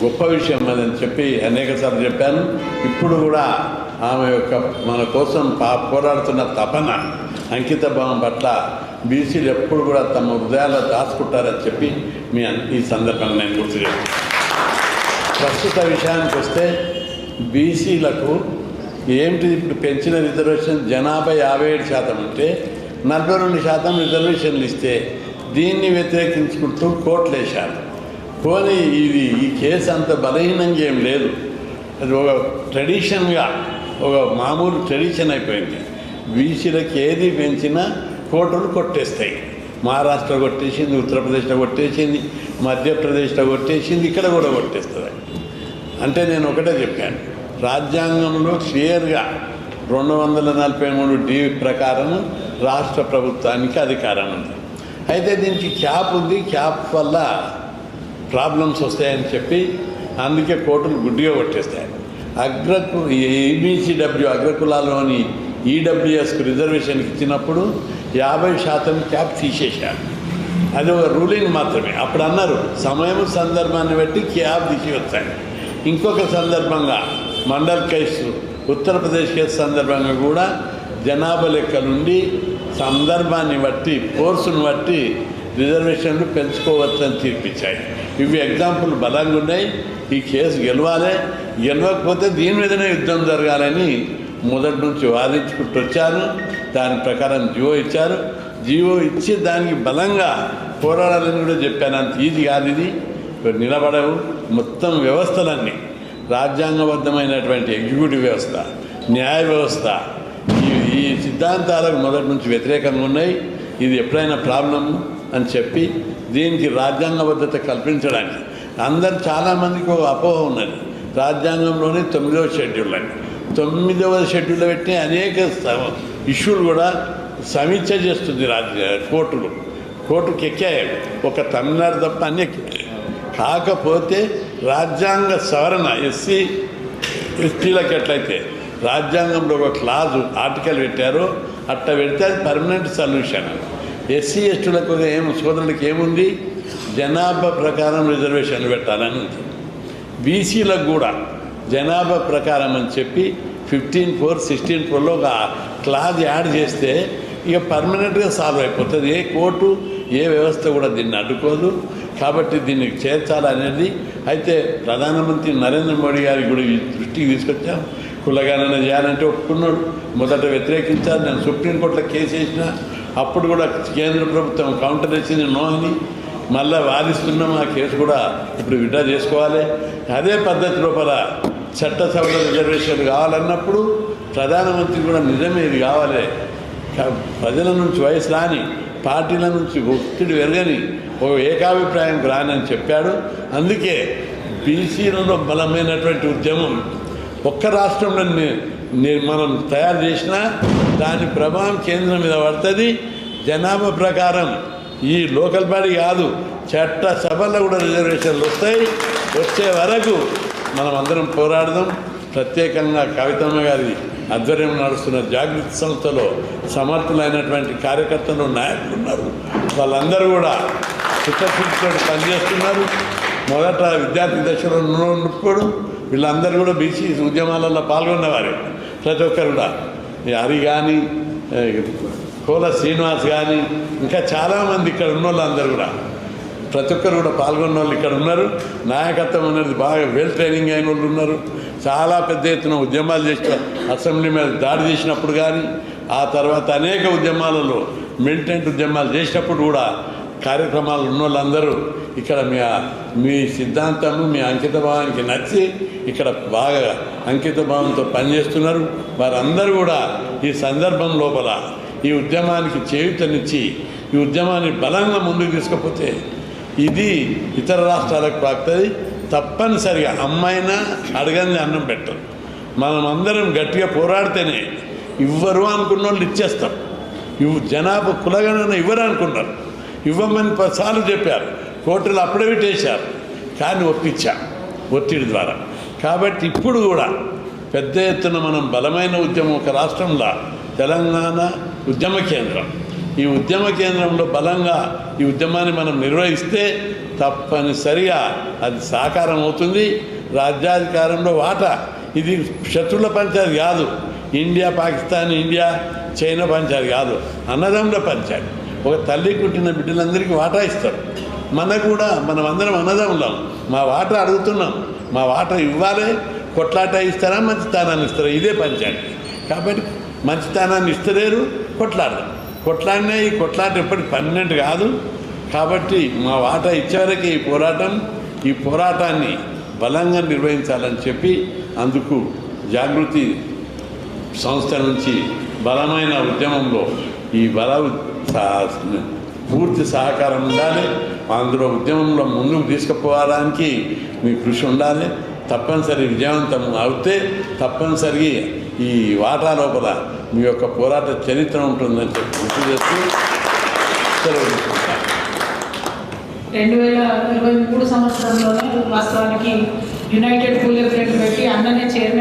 గొప్ప విషయం అని చెప్పి అనేకసార్లు చెప్పాను. ఇప్పుడు కూడా ఆమె యొక్క మన కోసం పోరాడుతున్న తపన, అంకిత భావం పట్ల బీసీలు ఎప్పుడు కూడా తమ హృదయాల్లో దాచుకుంటారని చెప్పి ఈ సందర్భంగా నేను గుర్తు చేస్తాను. ప్రస్తుత విషయానికి వస్తే బీసీలకు ఏమిటి ఇప్పుడు పెంచిన రిజర్వేషన్ జనాభా 57% ఉంటే 42% రిజర్వేషన్లు ఇస్తే దీన్ని వ్యతిరేకించుకుంటూ కోర్టులు వేశారు. పోనీ ఈ కేసు అంత బలహీనంగా ఏం లేదు. అది ఒక ట్రెడిషన్గా ఒక మామూలు ట్రెడిషన్ అయిపోయింది. బీసీలకు ఏది పెంచినా కోర్టులు కొట్టేస్తాయి. మహారాష్ట్ర కొట్టేసింది, ఉత్తరప్రదేశ్లో కొట్టేసింది, మధ్యప్రదేశ్లో కొట్టేసింది, ఇక్కడ కూడా కొట్టేస్తుంది. అంటే నేను ఒకటే చెప్పాను, రాజ్యాంగంలో క్లియర్గా 243D ప్రకారం రాష్ట్ర ప్రభుత్వానికి అధికారం ఉంది. అయితే దీనికి క్యాప్ ఉంది, క్యాప్ వల్ల ప్రాబ్లమ్స్ వస్తాయని చెప్పి అందుకే కోర్టులు గుడ్డిగా కొట్టేస్తాయి. ఈబీసీడబ్ల్యూ అగ్రకులాల్లోని ఈడబ్ల్యూఎస్కు రిజర్వేషన్కి ఇచ్చినప్పుడు 50% క్యాప్ తీసేశారు. అది ఒక రూలింగ్ మాత్రమే. అప్పుడు అన్నారు సమయం సందర్భాన్ని బట్టి క్యాప్ తీసి వచ్చాయి. ఇంకొక సందర్భంగా మండల్ కేసు, ఉత్తరప్రదేశ్ కేసు సందర్భంగా కూడా జనాభా లెక్క నుండి సందర్భాన్ని బట్టి, ఫోర్సును బట్టి రిజర్వేషన్లు పెంచుకోవచ్చని తీర్పిచ్చాయి. ఇవి ఎగ్జాంపుల్ బలంగా ఉన్నాయి. ఈ కేసు గెలవాలి, గెలవకపోతే దీని మీదనే యుద్ధం జరగాలని మొదటి నుంచి వాదించుకుంటూ వచ్చారు. దాని ప్రకారం జీవో ఇచ్చారు. జీవో ఇచ్చి దానికి బలంగా పోరాడాలని కూడా చెప్పాను. అంత ఈజీ కాదు ఇది, నిలబడవు. మొత్తం వ్యవస్థలన్నీ రాజ్యాంగబద్ధమైనటువంటి ఎగ్జిక్యూటివ్ వ్యవస్థ, న్యాయ వ్యవస్థ ఈ సిద్ధాంతాలకు మొదటి నుంచి వ్యతిరేకంగా ఉన్నాయి. ఇది ఎప్పుడైనా ప్రాబ్లం అని చెప్పి దీనికి రాజ్యాంగబద్ధత కల్పించడానికి చాలామందికి ఒక అపోహ ఉన్నది. రాజ్యాంగంలోనే 9వ షెడ్యూల్ అని 9వ షెడ్యూల్లో పెట్టి అనేక ఇష్యూలు కూడా సమీక్ష చేస్తుంది కోర్టుకి ఎక్కాయి. ఒక తమిళనాడు తప్ప అన్ని కాకపోతే రాజ్యాంగ సవరణ ఎస్సీ ఎస్టీలకు ఎట్లయితే రాజ్యాంగంలో ఒక క్లాజు ఆర్టికల్ పెట్టారో అట్లా పెడితే అది పర్మనెంట్ సొల్యూషన్. ఎస్సీ ఎస్టీలకు సోదరులకు ఏముంది, జనాభా ప్రకారం రిజర్వేషన్లు పెట్టాలని ఉంది. బీసీలకు కూడా జనాభా ప్రకారం అని చెప్పి 15(4), 16(4)లో ఒక క్లాజ్ యాడ్ చేస్తే ఇక పర్మనెంట్గా సాల్వ్ అయిపోతుంది. ఏ కోర్టు ఏ వ్యవస్థ కూడా దీన్ని అడ్డుకోదు. కాబట్టి దీన్ని చేర్చాలనేది. అయితే ప్రధానమంత్రి నరేంద్ర మోడీ గారికి కూడా ఈ దృష్టికి తీసుకొచ్చాం. కులగణన చేయాలంటే ఒప్పుకున్నాడు. మొదట వ్యతిరేకించారు. నేను సుప్రీంకోర్టులో కేసు వేసిన, అప్పుడు కూడా కేంద్ర ప్రభుత్వం కౌంటర్ వేసింది నో అని. మళ్ళీ వాదిస్తున్నాం. ఆ కేసు కూడా ఇప్పుడు విడ్డా చేసుకోవాలి. అదే పద్ధతి లోపల చట్టసభల రిజర్వేషన్ కావాలన్నప్పుడు ప్రధానమంత్రి కూడా నిజమే ఇది కావాలి, ప్రజల నుంచి వయసు రాని, పార్టీల నుంచి ఒత్తిడి పెరగని, ఒక ఏకాభిప్రాయం రానని చెప్పాడు. అందుకే బీసీలలో బలమైనటువంటి ఉద్యమం ఒక్క రాష్ట్రంలో మనం తయారు చేసినా దాని ప్రభావం కేంద్రం మీద పడుతుంది. జనాభా ప్రకారం ఈ లోకల్ బాడీ కాదు, చట్ట సభల్లో కూడా రిజర్వేషన్లు వస్తాయి. వచ్చే వరకు మనం అందరం పోరాడదాం. ప్రత్యేకంగా కవితమ్మ గారి ఆధ్వర్యం నడుస్తున్న జాగృతి సంస్థలో సమర్థులైనటువంటి కార్యకర్తలు, నాయకులు ఉన్నారు. వాళ్ళందరూ కూడా చిత్తశుద్ధితో పనిచేస్తున్నారు. మొదట విద్యార్థి దశలో ఉన్నప్పుడు వీళ్ళందరూ కూడా బీసీ ఉద్యమాలలో పాల్గొన్నవారే. ప్రతి ఒక్కరు కూడా హరి కానీ, కోల శ్రీనివాస్ కానీ, ఇంకా చాలామంది ఇక్కడ ఉన్న వాళ్ళందరూ కూడా ప్రతి ఒక్కరు కూడా పాల్గొన్న వాళ్ళు ఇక్కడ ఉన్నారు. నాయకత్వం అనేది బాగా వెల్ ట్రైనింగ్ అయిన వాళ్ళు ఉన్నారు. చాలా పెద్ద ఎత్తున ఉద్యమాలు చేసిన, అసెంబ్లీ మీద దాడి చేసినప్పుడు కానీ, ఆ తర్వాత అనేక ఉద్యమాలలో మిలిటెంట్ ఉద్యమాలు చేసినప్పుడు కూడా కార్యక్రమాలు ఉన్న వాళ్ళందరూ ఇక్కడ మీ సిద్ధాంతము, మీ అంకిత భావానికి నచ్చి ఇక్కడ బాగా అంకిత భావంతో పనిచేస్తున్నారు. వారందరూ కూడా ఈ సందర్భం లోపల ఈ ఉద్యమానికి చేయూతనిచ్చి ఈ ఉద్యమాన్ని బలంగా ముందుకు తీసుకపోతే ఇది ఇతర రాష్ట్రాలకు పాకుతుంది. తప్పనిసరిగా అమ్మాయినా అడగంది అన్నం పెట్టరు. మనం అందరం గట్టిగా పోరాడితేనే ఇవ్వరు అనుకున్న వాళ్ళు ఇచ్చేస్తాం. జనాభా కులగణన ఇవ్వరు అనుకున్నారు, ఇవ్వమని 10 సార్లు చెప్పారు. కోర్టులు అఫిడవిట్ వేశారు, కానీ ఒప్పించాం ఒత్తిడి ద్వారా. కాబట్టి ఇప్పుడు కూడా పెద్ద ఎత్తున మనం బలమైన ఉద్యమం, ఒక రాష్ట్రంలో తెలంగాణ ఉద్యమ కేంద్రం, ఈ ఉద్యమ కేంద్రంలో బలంగా ఈ ఉద్యమాన్ని మనం నిర్వహిస్తే తప్పనిసరిగా అది సాకారం అవుతుంది. రాజ్యాధికారంలో వాటా ఇది శత్రువుల పంచాయతీ కాదు, India Pakistan India China panchayati కాదు, అన్నదమ్ముల పంచాయతీ. ఒక తల్లి పుట్టిన బిడ్డలందరికీ వాటా ఇస్తారు. మనకు కూడా మనం అందరం అన్నదమ్ములం, మా వాటా అడుగుతున్నాం, మా వాటా ఇవ్వాలి. కొట్లాట ఇస్తారా, మంచితనాన్ని ఇస్తారా, ఇదే పంచాయతీ. కాబట్టి మంచితనాన్ని ఇస్తలేరు, కొట్లాడదాం. కొట్లాడినా ఈ కొట్లాట ఎప్పటికి పర్మనెంట్ కాదు. కాబట్టి మా వాటా ఇచ్చేవరకే ఈ పోరాటాన్ని బలంగా నిర్వహించాలని చెప్పి అందుకు జాగృతి సంస్థ నుంచి బలమైన ఉద్యమంలో ఈ పూర్తి సహకారం ఉండాలి. అందులో ఉద్యమంలో ముందుకు తీసుకుపోవడానికి మీ కృషి ఉండాలి. తప్పనిసరి విజయవంతం అవుతే తప్పనిసరిగా ఈ వాటా లోపల మీ యొక్క పోరాట చరిత్ర ఉంటుందని చెప్పి గుర్తు చేస్తూ సెలవు తీసుకుంటాను. 2023 సంవత్సరంలోనే వాస్తవానికి యునైటెడ్ కూలర్ ఫ్రంట్ పెట్టి అన్ననే చైర్మన్